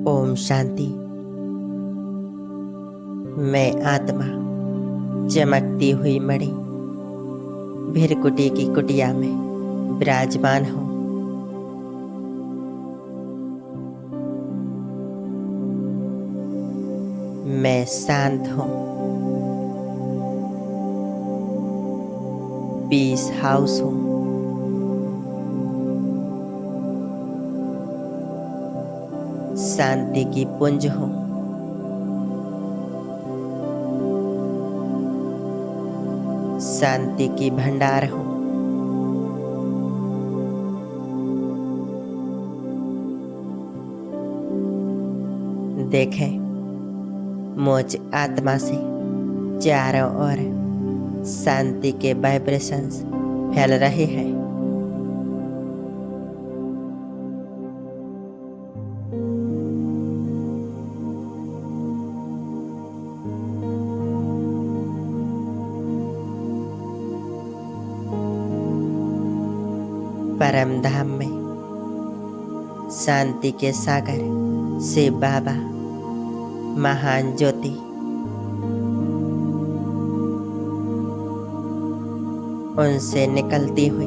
ओम शांति। मैं आत्मा चमकती हुई मणि भीरकुटी की कुटिया में विराजमान हूँ। मैं शांत हूँ। पीस हाउस हूँ। शांति की पुंज हूँ। शांति की भंडार हूँ। देखें, मुझ आत्मा से चारों ओर शांति के वाइब्रेशंस फैल रहे हैं। परम धाम में शांति के सागर से बाबा महान ज्योति उनसे निकलती हुई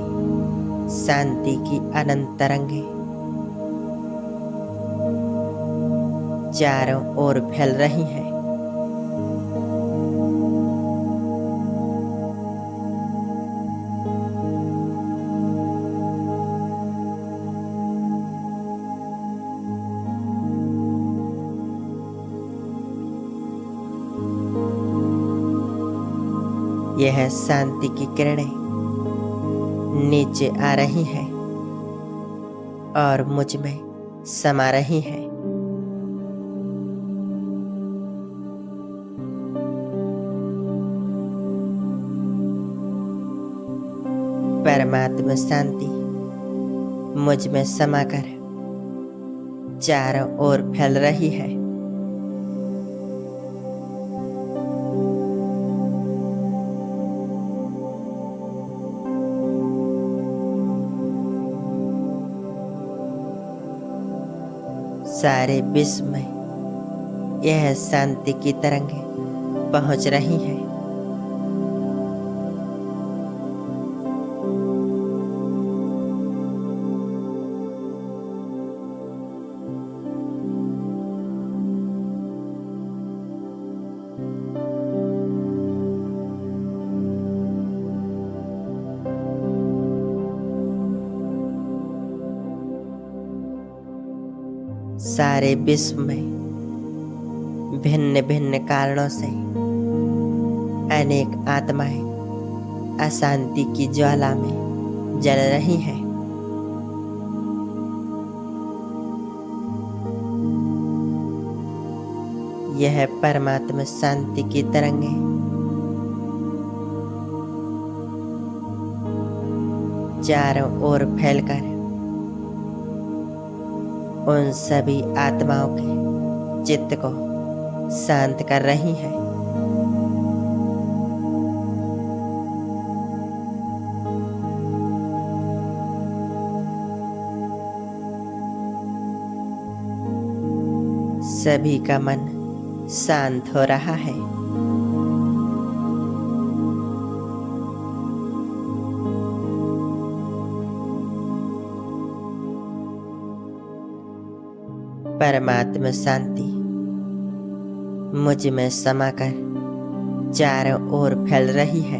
शांति की अनंत तरंगे चारों ओर फैल रही हैं। यह शांति की किरणें नीचे आ रही हैं और मुझ में समा रही हैं। परमात्मा शांति मुझ में समाकर चारों ओर फैल रही है। सारे विश्व में यह शांति की तरंगे पहुंच रही हैं। सारे विश्व में भिन्न भिन्न कारणों से अनेक आत्माएं अशांति की ज्वाला में जल रही हैं। यह परमात्मा शांति की तरंगे चारों ओर फैलकर उन सभी आत्माओं के चित्त को शांत कर रही है। सभी का मन शांत हो रहा है। परमात्मा शांति मुझ में समाकर चारों ओर फैल रही है।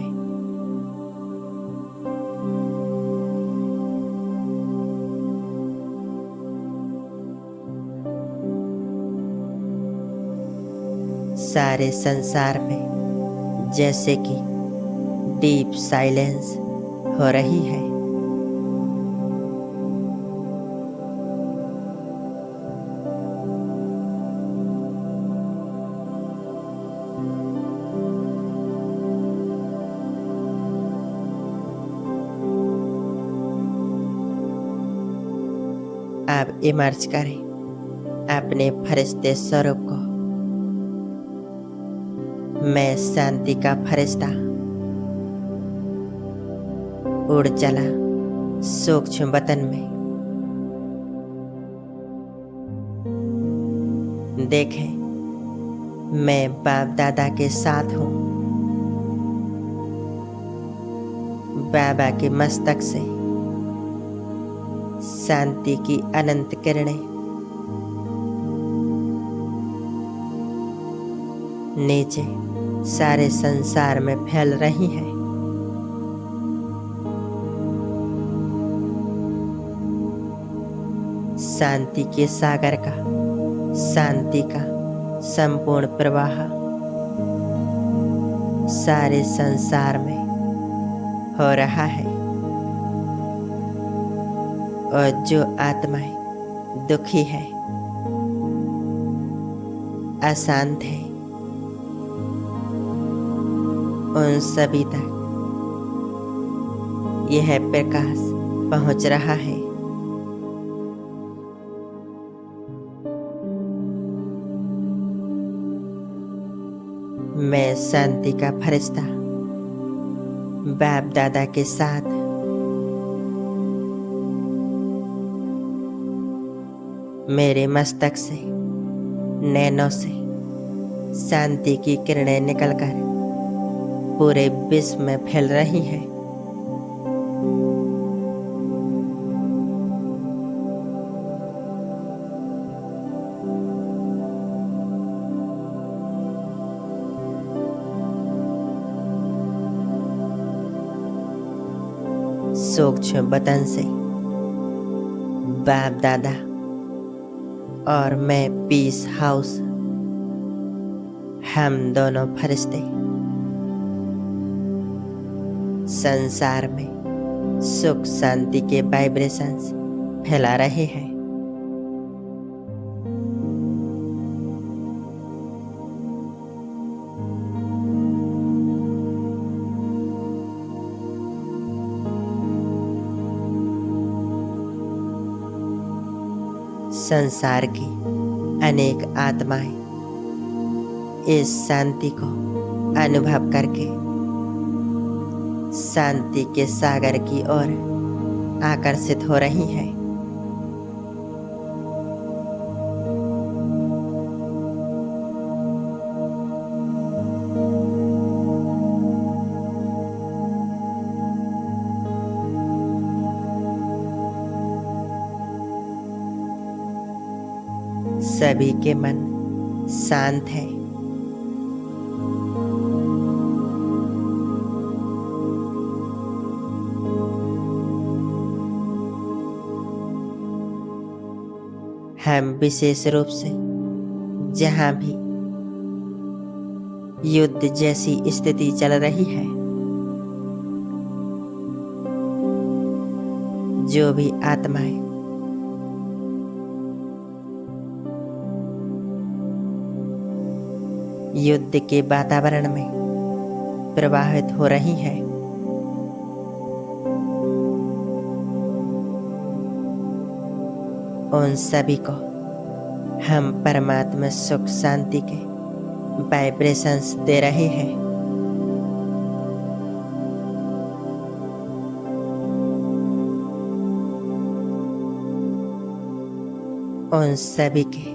सारे संसार में जैसे कि डीप साइलेंस हो रही है। अब इमर्ज करें अपने फरिश्ते स्वरूप को। मैं शांति का फरिश्ता उड़ चला सूक्ष्म वतन में। देखें, मैं बाप दादा के साथ हूँ। बाबा के मस्तक से शांति की अनंत किरणें नीचे सारे संसार में फैल रही हैं। शांति के सागर का, शांति का संपूर्ण प्रवाह सारे संसार में हो रहा है। और जो आत्माएं दुखी है, अशांत है, उन सभी तक यह प्रकाश पहुंच रहा है। मैं शांति का फरिश्ता बाप दादा के साथ मेरे मस्तक से, नैनों से शांति की किरणें निकलकर पूरे विश्व में फैल रही हैं। सूक्ष्म बदन से बाप दादा और मैं पीस हाउस, हम दोनों फरिश्ते संसार में सुख शांति के वाइब्रेशंस फैला रहे हैं। संसार की अनेक आत्माएं इस शांति को अनुभव करके शांति के सागर की ओर आकर्षित हो रही हैं। सभी के मन शांत है। हम विशेष रूप से जहां भी युद्ध जैसी स्थिति चल रही है, जो भी आत्माएं युद्ध के वातावरण में प्रवाहित हो रही हैं, उन सभी को हम परमात्मा सुख शांति के वाइब्रेशंस दे रहे हैं। उन सभी के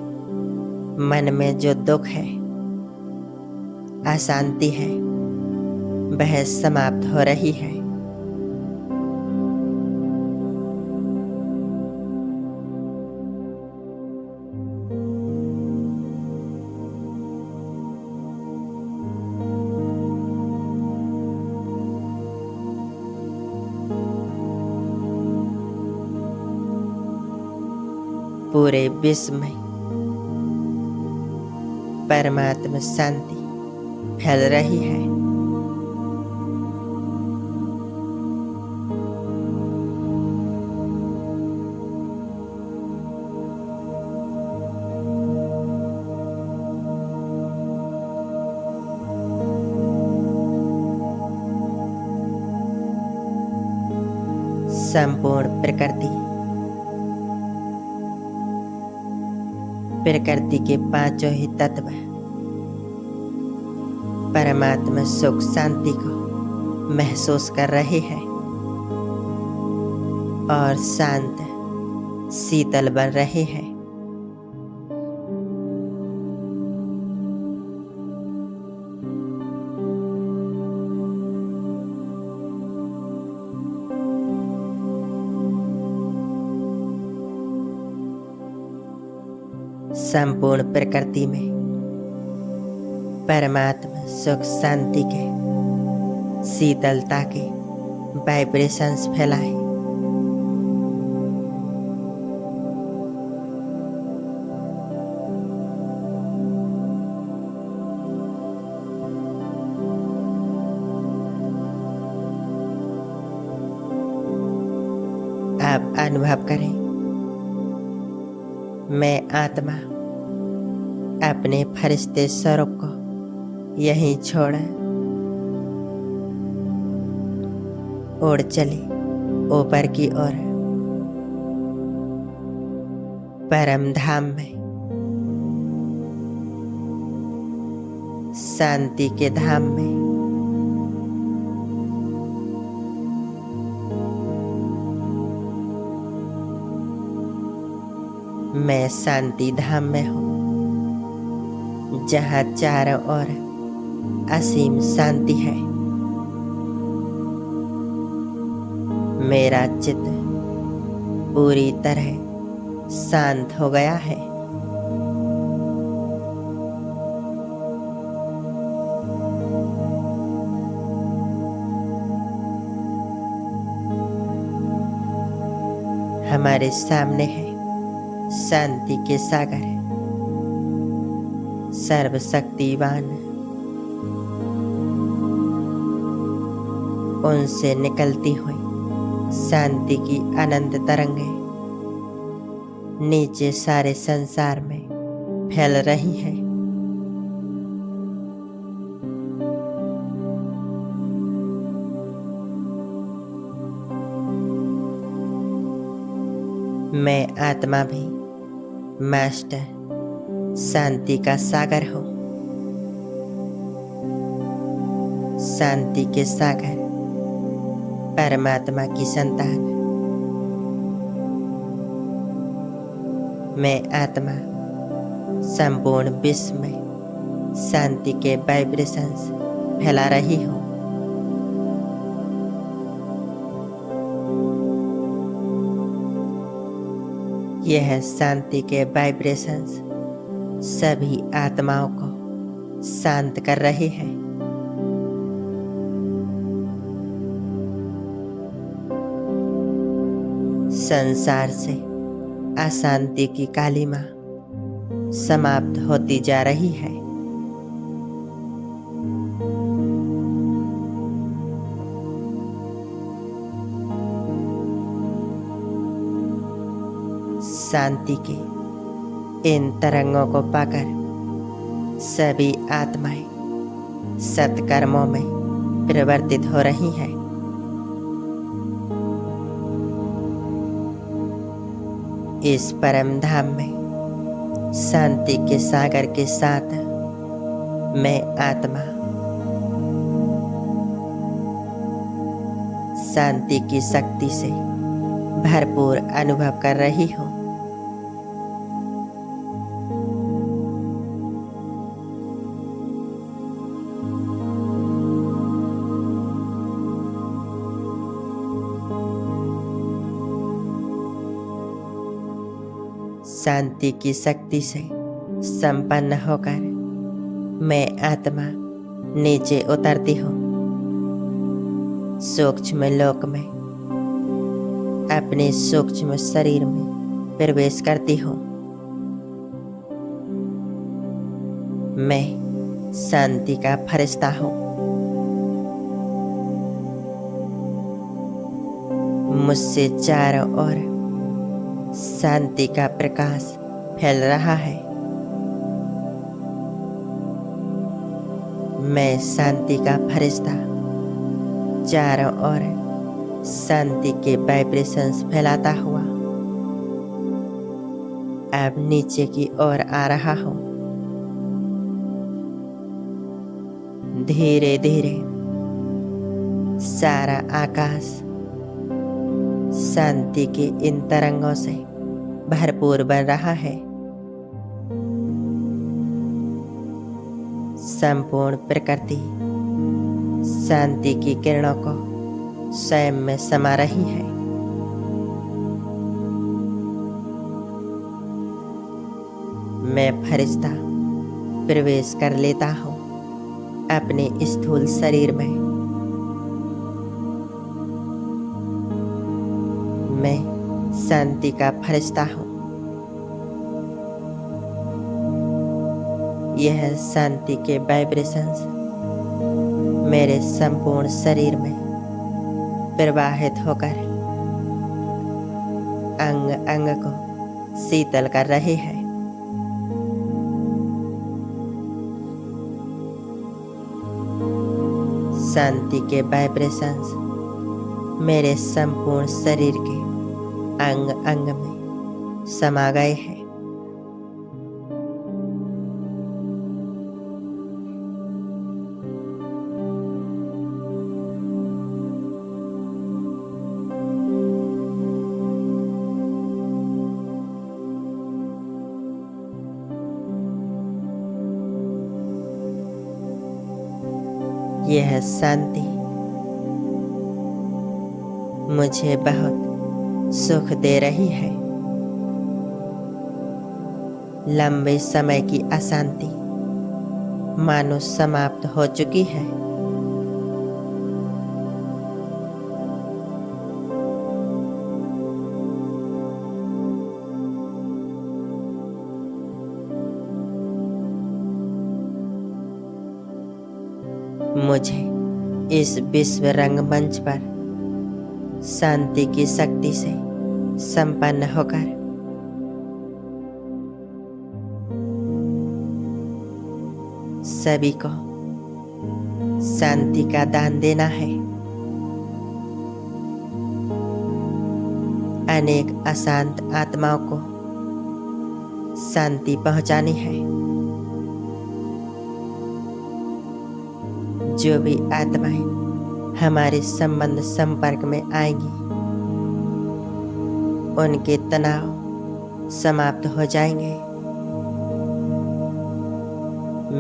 मन में जो दुख है, अशांति है, वह समाप्त हो रही है। पूरे विश्व में परमात्मा शांति फैल रही है। संपूर्ण प्रकृति के पांचों ही तत्व परमात्मा सुख शांति को महसूस कर रहे हैं और शांत शीतल बन रहे हैं। संपूर्ण प्रकृति में परमात्मा सुख शांति के शीतलता के वाइब्रेशंस फैलाए। आप अनुभव करें, मैं आत्मा अपने फरिश्ते स्वरूप को यहीं छोड़ उड़ चली ऊपर की ओर परम धाम में, शांति के धाम में। मैं शांति धाम में हूँ, जहाँ चारों ओर असीम शांति है। मेरा चित्त पूरी तरह शांत हो गया है। हमारे सामने है शांति के सागर, सर्वशक्तिवान। उनसे निकलती हुई शांति की अनंत तरंगें नीचे सारे संसार में फैल रही हैं। मैं आत्मा भी मास्टर शांति का सागर हूँ। शांति के सागर परमात्मा की संतान। मैं आत्मा संपूर्ण विश्व में शांति के वाइब्रेशंस फैला रही हूँ। यह शांति के वाइब्रेशंस सभी आत्माओं को शांत कर रहे हैं। संसार से अशांति की कालिमा समाप्त होती जा रही है। शांति के इन तरंगों को पाकर सभी आत्माएं सत्कर्मों में परिवर्तित हो रही हैं। इस परम धाम में शांति के सागर के साथ मैं आत्मा शांति की शक्ति से भरपूर अनुभव कर रही हूँ। शांति की शक्ति से संपन्न होकर मैं आत्मा नीचे उतरती हूँ। सूक्ष्म लोक में अपने सूक्ष्म शरीर में प्रवेश करती हूँ। मैं शांति का फरिश्ता हूँ। मुझसे चारों ओर शांति का प्रकाश फैल रहा है। मैं शांति का फरिश्ता चारों ओर शांति के वाइब्रेशंस फैलाता हुआ अब नीचे की ओर आ रहा हूँ। धीरे धीरे सारा आकाश शांति के इन तरंगों से भरपूर बन रहा है। संपूर्ण प्रकृति शांति की किरणों को स्वयं में समा रही है। मैं फरिश्ता प्रवेश कर लेता हूँ अपने स्थूल शरीर में। मैं शांति का फरिश्ता हूँ। यह शांति के वाइब्रेशंस मेरे संपूर्ण शरीर में प्रवाहित होकर अंग अंग को शीतल कर रहे हैं। शांति के वाइब्रेशंस मेरे संपूर्ण शरीर के अंग अंग में समा गए हैं। यह शांति मुझे बहुत सुख दे रही है। लंबे समय की अशांति मानो समाप्त हो चुकी है। मुझे इस विश्व रंगमंच पर शांति की शक्ति से संपन्न होकर सभी को शांति का दान देना है। अनेक अशांत आत्माओं को शांति पहुंचानी है। जो भी आत्माएं हमारे संबंध संपर्क में आएंगी उनके तनाव समाप्त हो जाएंगे।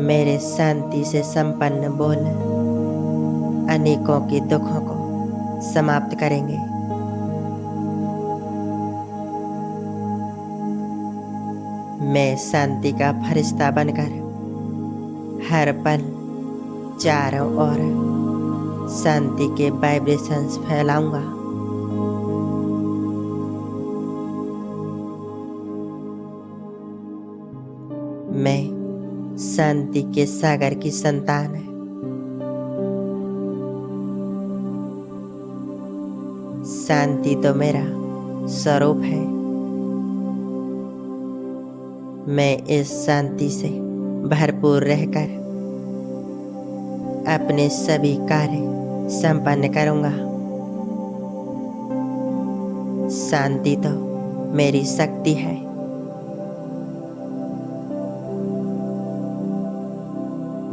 मेरे शांति से संपन्न बोल अनेकों के दुखों को समाप्त करेंगे। मैं शांति का फरिश्ता बनकर हर पल चारों ओर शांति के वाइब्रेशंस फैलाऊंगा। मैं शांति के सागर की संतान है। शांति तो मेरा स्वरूप है। मैं इस शांति से भरपूर रहकर अपने सभी कार्य संपन्न करूंगा। शांति तो मेरी शक्ति है।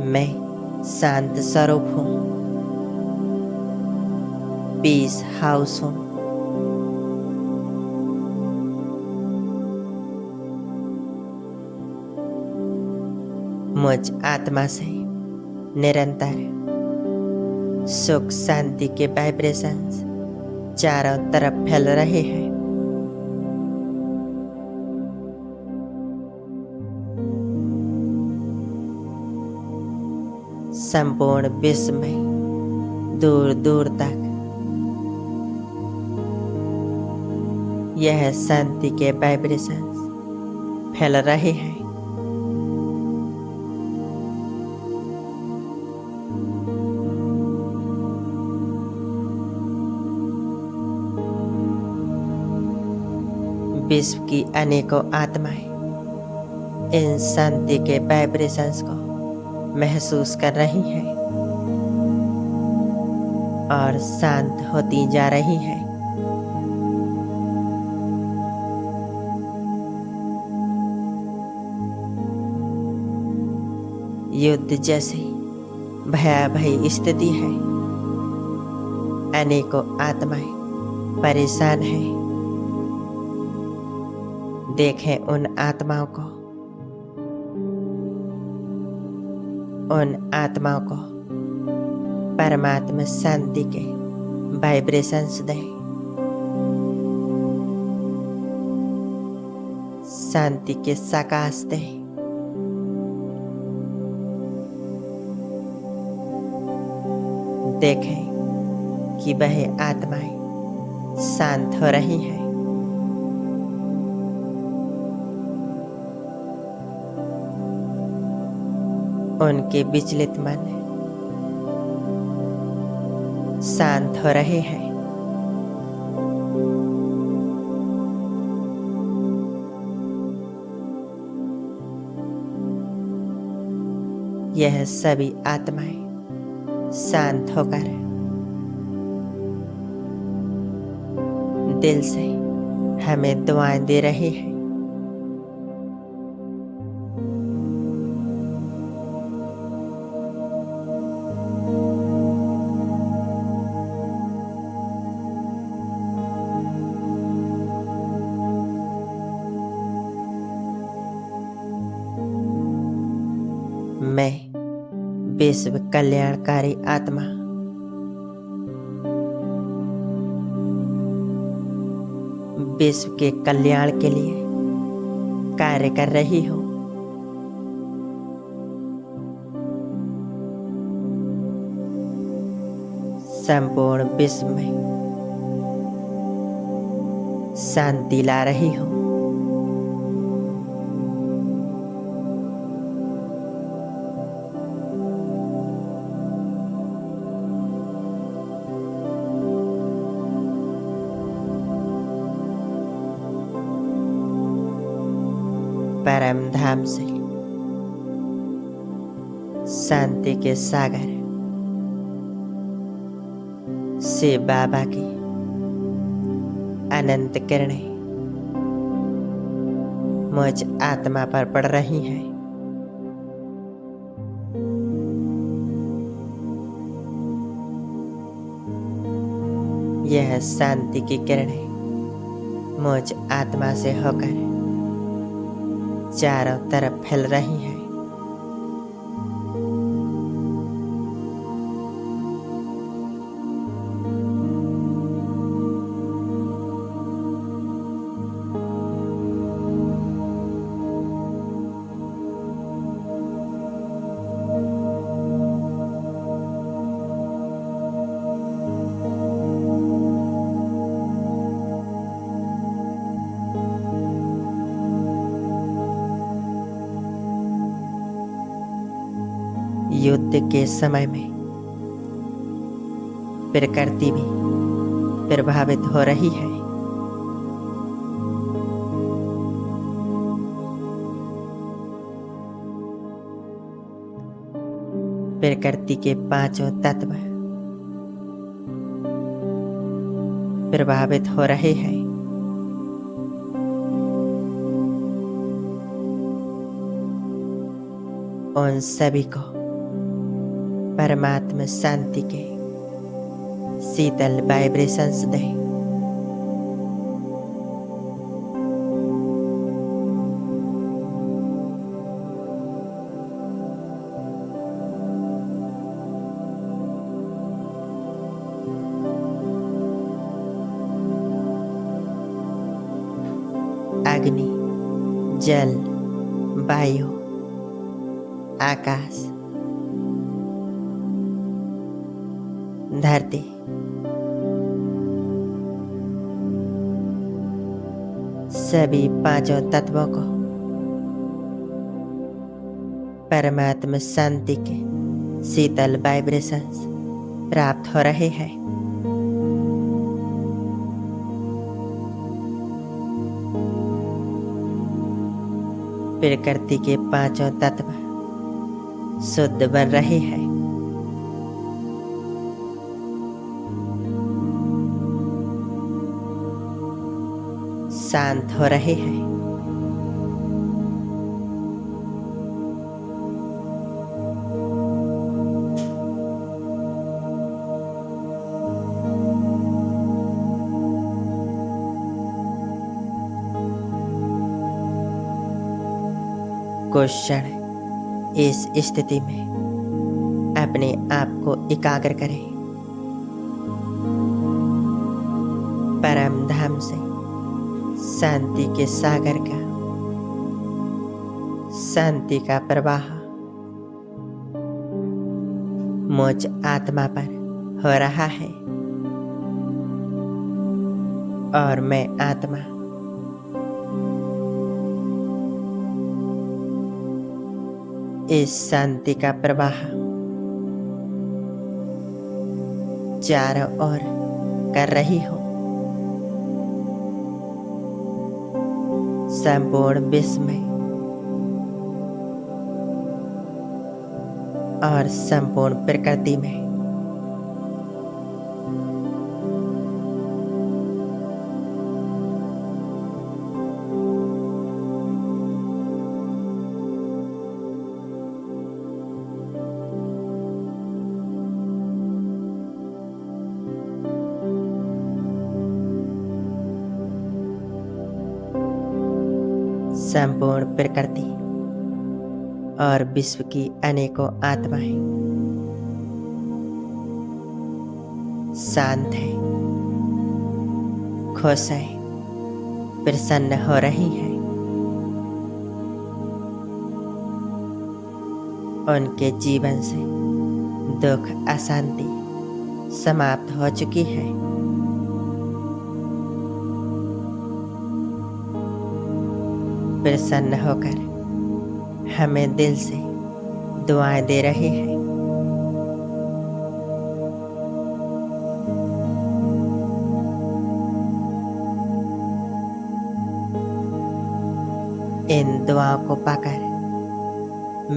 मैं शांत स्वरूप हूँ, पीस हाउस हूँ। मुझ आत्मा से निरंतर सुख शांति के वाइब्रेशंस चारों तरफ फैल रहे हैं। संपूर्ण विश्व में दूर दूर तक यह शांति के वाइब्रेशंस फैल रहे हैं। विश्व की अनेकों आत्माएं इन शांति के वाइब्रेशंस को महसूस कर रही हैं और शांत होती जा रही हैं। युद्ध जैसी भयावह स्थिति है। अनेकों आत्माएं परेशान हैं। देखें उन आत्माओं को, परमात्मा शांति के वाइब्रेशंस दें। शांति के सकाश दें। देखें कि वह आत्माएं शांत हो रही हैं। उनके विचलित मन शांत हो रहे हैं। यह सभी आत्माएं शांत होकर दिल से हमें दुआएं दे रही हैं। मैं विश्व कल्याणकारी आत्मा विश्व के कल्याण के लिए कार्य कर रही हूँ। संपूर्ण विश्व में शांति ला रही हूँ। परम धाम से शांति के सागर से बाबा की अनंत किरणें मुझ आत्मा पर पड़ रही हैं। यह शांति की किरणें मुझ आत्मा से होकर चारों तरफ फैल रही हैं। युद्ध के समय में प्रकृति भी प्रभावित हो रही है। प्रकृति के पांचों तत्व प्रभावित हो रहे हैं। उन सभी को परमात्मा शांति के शीतल वाइब्रेशंस दें। अग्नि, जल, वायु, आकाश, धरती, सभी पांचों तत्वों को परमात्मा शांति के शीतल वाइब्रेशंस प्राप्त हो रहे हैं। प्रकृति के पांचों तत्व शुद्ध बन रहे हैं। शांत हो रहे हैं। कुछ क्षण इस स्थिति में अपने आप को एकाग्र करें। परम धाम से शांति के सागर का शांति का प्रवाह मुझ आत्मा पर हो रहा है और मैं आत्मा इस शांति का प्रवाह चारों ओर कर रही हूँ। संपूर्ण विश्व में और संपूर्ण प्रकृति में संपूर्ण प्रकृति और विश्व की अनेकों आत्माएं शांत है, खुश है, प्रसन्न हो रही है। उनके जीवन से दुख अशांति समाप्त हो चुकी है। प्रसन्न होकर हमें दिल से दुआएं दे रहे हैं। इन दुआओं को पाकर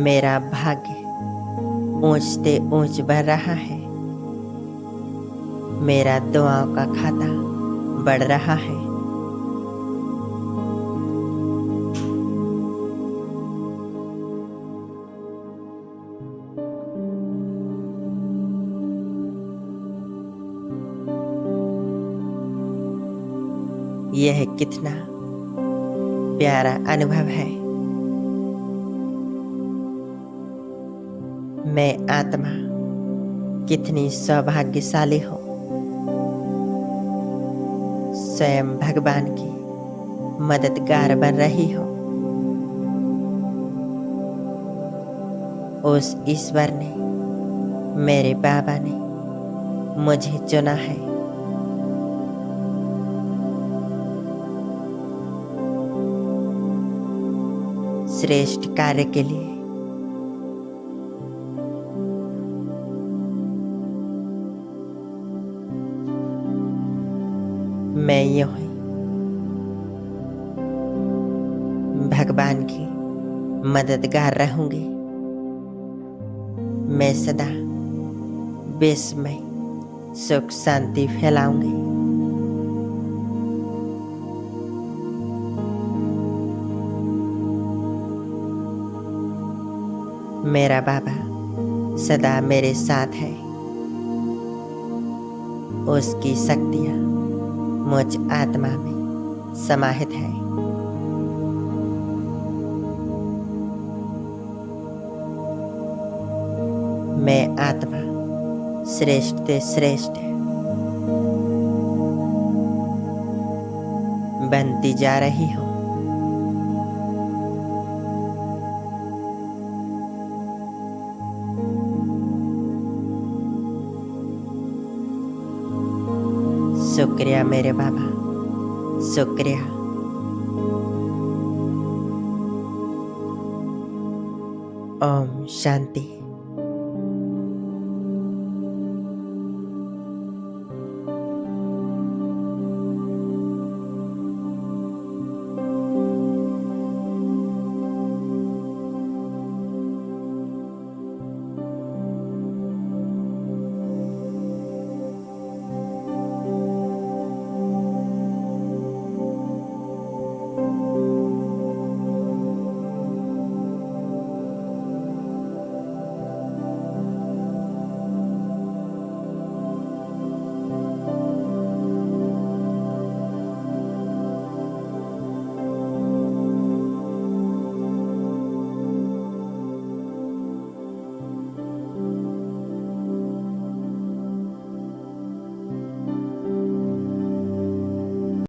मेरा भाग्य ऊंचते ऊंच बढ़ रहा है। मेरा दुआओं का खाता बढ़ रहा है। यह कितना प्यारा अनुभव है। मैं आत्मा कितनी सौभाग्यशाली हूँ। स्वयं भगवान की मददगार बन रही हूँ। उस ईश्वर ने, मेरे बाबा ने मुझे चुना है। श्रेष्ठ कार्य के लिए। मैं यूं ही भगवान की मददगार रहूंगी। मैं सदा विश्व में सुख शांति फैलाऊंगी। मेरा बाबा सदा मेरे साथ है। उसकी शक्तियाँ मुझ आत्मा में समाहित है। मैं आत्मा श्रेष्ठ से श्रेष्ठ बनती जा रही हूँ। शुक्रिया मेरे बाबा, शुक्रिया। ओम शांति।